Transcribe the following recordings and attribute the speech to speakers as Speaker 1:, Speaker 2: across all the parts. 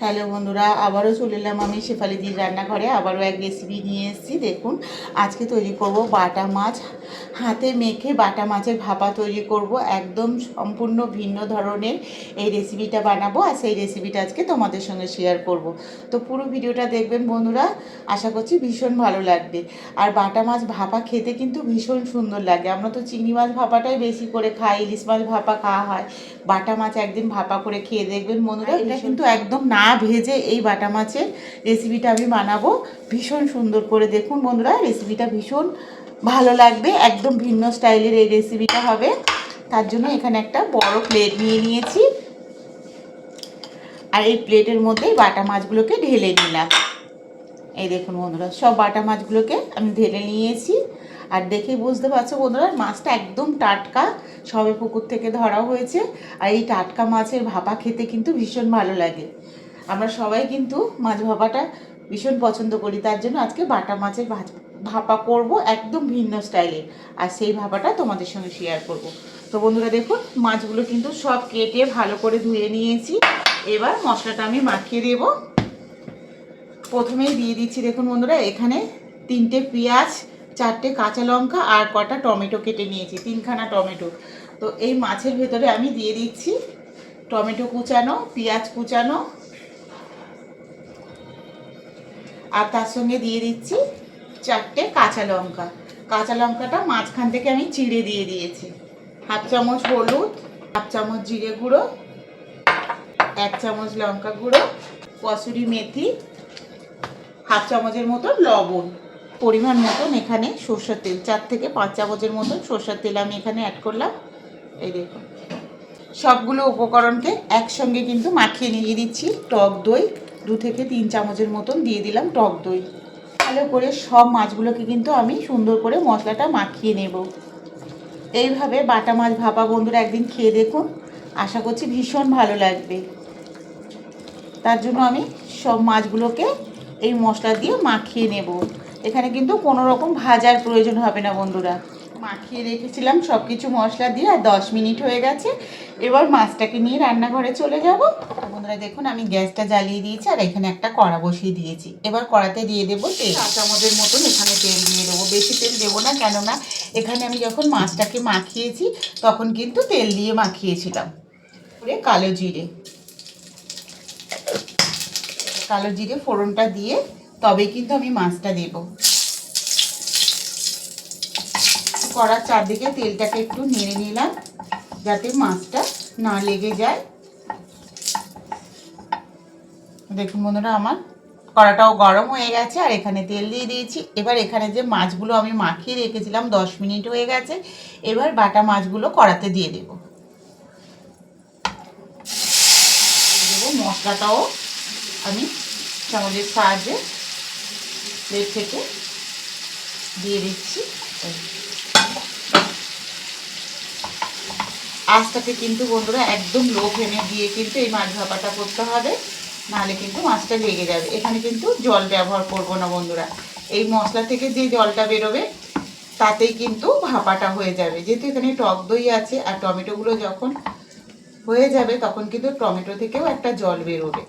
Speaker 1: Hello বন্ধুরা, আবারও চলে এলাম আমি শেফালিদির রান্নাঘরে। আবারও এক রেসিপি নিয়ে এসেছি। দেখুন, আজকে তৈরি করব বাটা মাছ। হাতে মেখে বাটা মাছের ভাপা তৈরি করব। একদম সম্পূর্ণ ভিন্ন ধরনের এই রেসিপিটা বানাবো, আর সেই রেসিপিটা আজকে তোমাদের সঙ্গে শেয়ার করব। তো পুরো ভিডিওটা দেখবেন বন্ধুরা, আশা করছি ভীষণ ভালো লাগবে। আর বাটা মাছ ভাপা খেতে কিন্তু ভীষণ সুন্দর লাগে। আমরা তো চিংড়ি মাছ ভাপাটাই বেশি করে খাই, ইলিশ মাছ ভাপা খাওয়া হয়। বাটা মাছ একদিন ভাপা করে খেয়ে দেখবেন বন্ধুরা। এটা কিন্তু একদম না ভেজে এই বাটা মাছের রেসিপিটা আমি বানাবো ভীষণ সুন্দর করে। দেখুন বন্ধুরা, রেসিপিটা ভীষণ ভালো লাগবে। একদম ভিন্ন স্টাইলের এই রেসিপিটা হবে। তার জন্য এখানে একটা বড় প্লেট নিয়ে নিয়েছি, আর এই প্লেটের মধ্যেই বাটা মাছগুলোকে ঢেলে নিলাম। এই দেখুন বন্ধুরা, সব বাটা মাছগুলোকে আমি ঢেলে নিয়েছি। আর দেখে বুঝতে পারছো বন্ধুরা, মাছটা একদম টাটকা, সবে পুকুর থেকে ধরা হয়েছে। আর এই টাটকা মাছের ভাপা খেতে কিন্তু ভীষণ ভালো লাগে। আমরা সবাই কিন্তু মাছ ভাপাটা ভীষণ পছন্দ করি। তার জন্য আজকে বাটা মাছের ভাপা করব একদম ভিন্ন স্টাইলে, আর সেই ভাপাটা তোমাদের সঙ্গে শেয়ার করব। তো বন্ধুরা দেখুন, মাছগুলো কিন্তু সব কেটে ভালো করে ধুয়ে নিয়েছি। এবার মশলাটা আমি মাখিয়ে দেবো। প্রথমেই দিয়ে দিচ্ছি দেখুন বন্ধুরা, এখানে 3টে পেঁয়াজ, 4টে কাঁচা লঙ্কা আর কটা টমেটো কেটে নিয়েছি, 3খানা টমেটো। তো এই মাছের ভেতরে আমি দিয়ে দিচ্ছি টমেটো কুচানো, পেঁয়াজ কুচানো, আর তার সঙ্গে দিয়ে দিচ্ছি 4টে কাঁচা লঙ্কা। কাঁচা লঙ্কাটা মাঝখান থেকে আমি চিড়ে দিয়ে দিয়েছি। 1/2 চামচ হলুদ, 1/2 চামচ জিরে গুঁড়ো, 1 চামচ লঙ্কা গুঁড়ো, কসুরি মেথি, 1/2 চামচের মতো লবণ, পরিমাণ মতন এখানে সরষের তেল, 4 থেকে 5 চামচের মতন সরষের তেল আমি এখানে অ্যাড করলাম। এই দেখুন, সবগুলো উপকরণকে একসঙ্গে কিন্তু মাখিয়ে নিয়ে দিচ্ছি। টক দই 2 থেকে 3 চামচের মতন দিয়ে দিলাম টক দই। ভালো করে সব মাছগুলোকে কিন্তু আমি সুন্দর করে মশলাটা মাখিয়ে নেব। এইভাবে বাটা মাছ ভাপা বন্ধুরা একদিন খেয়ে দেখুন, আশা করছি ভীষণ ভালো লাগবে। তার জন্য আমি সব মাছগুলোকে এই মশলা দিয়ে মাখিয়ে নেব। এখানে কিন্তু কোনো রকম ভাজার প্রয়োজন হবে না বন্ধুরা। মাখিয়ে রেখেছিলাম সব কিছু মশলা দিয়ে, আর 10 মিনিট হয়ে গেছে। এবার মাছটাকে নিয়ে রান্নাঘরে চলে যাব। বন্ধুরা দেখুন, আমি গ্যাসটা জ্বালিয়ে দিয়েছি, আর এখানে একটা কড়া বসিয়ে দিয়েছি। এবার কড়াতে দিয়ে দেবো তেল। 4 চামচের মতন এখানে তেল দিয়ে দেবো। বেশি তেল দেবো না, কেননা এখানে আমি যখন মাছটাকে মাখিয়েছি তখন কিন্তু তেল দিয়ে মাখিয়েছিলাম। কালো জিরে, কালো জিরে ফোড়নটা দিয়ে তবে কিন্তু আমি মাছটা দেব। কড়ার চারদিকে তেলটাকে একটু নেড়ে নিলাম যাতে মাছটা না লেগে যায়। দেখুন বন্ধুরা, আমার কড়াটাও গরম হয়ে গেছে, আর এখানে তেল দিয়ে দিয়েছি। এবার এখানে যে মাছগুলো আমি মাখিয়ে রেখেছিলাম, 10 মিনিট হয়ে গেছে। এবার বাটা মাছগুলো কড়াতে দিয়ে দেব। মশলাটাও আমি চামচের সাহায্যে প্লেট থেকে দিয়ে দিচ্ছি। আঁচটাকে কিন্তু বন্ধুরা একদম লো ফ্লেমে দিয়ে কিন্তু এই মাছ ভাপাটা করতে হবে, নাহলে কিন্তু মাছটা লেগে যাবে। এখানে কিন্তু জল ব্যবহার করব না বন্ধুরা। এই মশলা থেকে যে জলটা বেরোবে তাতেই কিন্তু ভাপাটা হয়ে যাবে। যেহেতু এখানে টক দই আছে, আর টমেটোগুলো যখন হয়ে যাবে তখন কিন্তু টমেটো থেকেও একটা জল বেরোবে।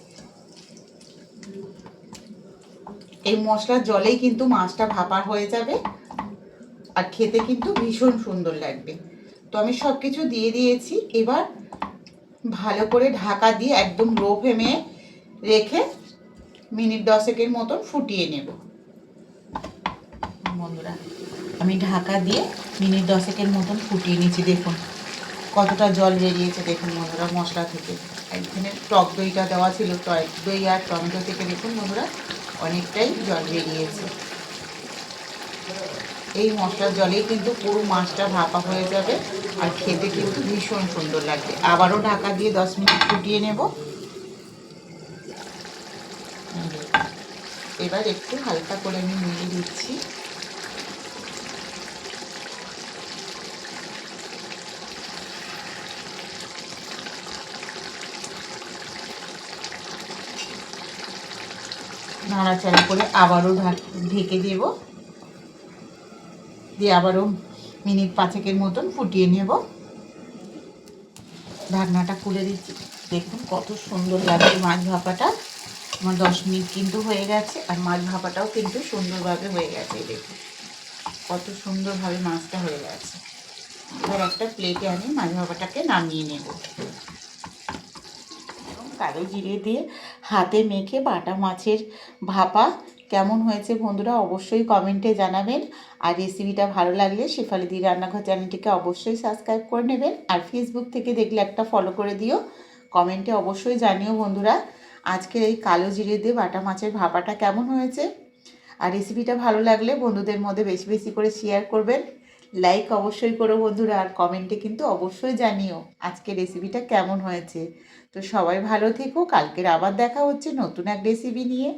Speaker 1: এই মশলার জলেই কিন্তু মাছটা ভাপা হয়ে যাবে, আর খেতে কিন্তু ভীষণ সুন্দর লাগবে। তো আমি সব কিছু দিয়ে দিয়েছি। এবার ভালো করে ঢাকা দিয়ে একদম লো ফ্লেমে রেখে মিনিট 10 মতন ফুটিয়ে নেব বন্ধুরা। আমি ঢাকা দিয়ে মিনিট 10 মতন ফুটিয়ে নিয়েছি। দেখুন কতটা জল বেরিয়েছে। দেখুন বন্ধুরা, মশলা থেকে এখানে টক দইটা দেওয়া ছিল, টক দই আর টমেটো থেকে দেখুন বন্ধুরা অনেকটাই জল বেরিয়েছে। এই মশলার জলেই কিন্তু পুরো মাছটা ভাপা হয়ে যাবে, আর খেতে কিন্তু ভীষণ সুন্দর লাগবে। আবারও ঢাকা দিয়ে 10 মিনিট ফুটিয়ে নেব। এবার একটু হালকা করে আমি নেড়ে দিচ্ছি। নাড়াচাড়া করে আবারও ঢেকে দেব, দিয়ে আবারও মিনিট 5 মতন ফুটিয়ে নেব। ঢাকনাটা খুলে দিচ্ছি। দেখুন কত সুন্দর লাগে মাছ ভাপাটা। আমার 10 মিনিট কিন্তু হয়ে গেছে, আর মাছ ভাপাটাও কিন্তু সুন্দরভাবে হয়ে গেছে। দেখুন কত সুন্দরভাবে মাছটা হয়ে গেছে। এবার একটা প্লেটে আমি মাছ ভাপাটাকে নামিয়ে নেব। কালো জিরে দিয়ে হাতে মেখে বাটা মাছের ভাপা কেমন হয়েছে বন্ধুরা অবশ্যই কমেন্টে জানাবেন। আর রেসিপিটা ভালো লাগলে শেফালিদি রান্নাঘর চ্যানেলটিকে অবশ্যই সাবস্ক্রাইব করে নেবেন। আর ফেসবুক থেকে দেখলে একটা ফলো করে দিও। কমেন্টে অবশ্যই জানিও বন্ধুরা আজকের এই কালো জিরে দিয়ে বাটা মাছের ভাপাটা কেমন হয়েছে। আর রেসিপিটা ভালো লাগলে বন্ধুদের মধ্যে বেশি বেশি করে শেয়ার করবেন। লাইক অবশ্যই করো বন্ধুরা, আর কমেন্টে কিন্তু অবশ্যই জানিও আজকে রেসিপিটা কেমন হয়েছে। তো সবাই ভালো থেকো, কালকের আবার দেখা হচ্ছে নতুন এক রেসিপি নিয়ে।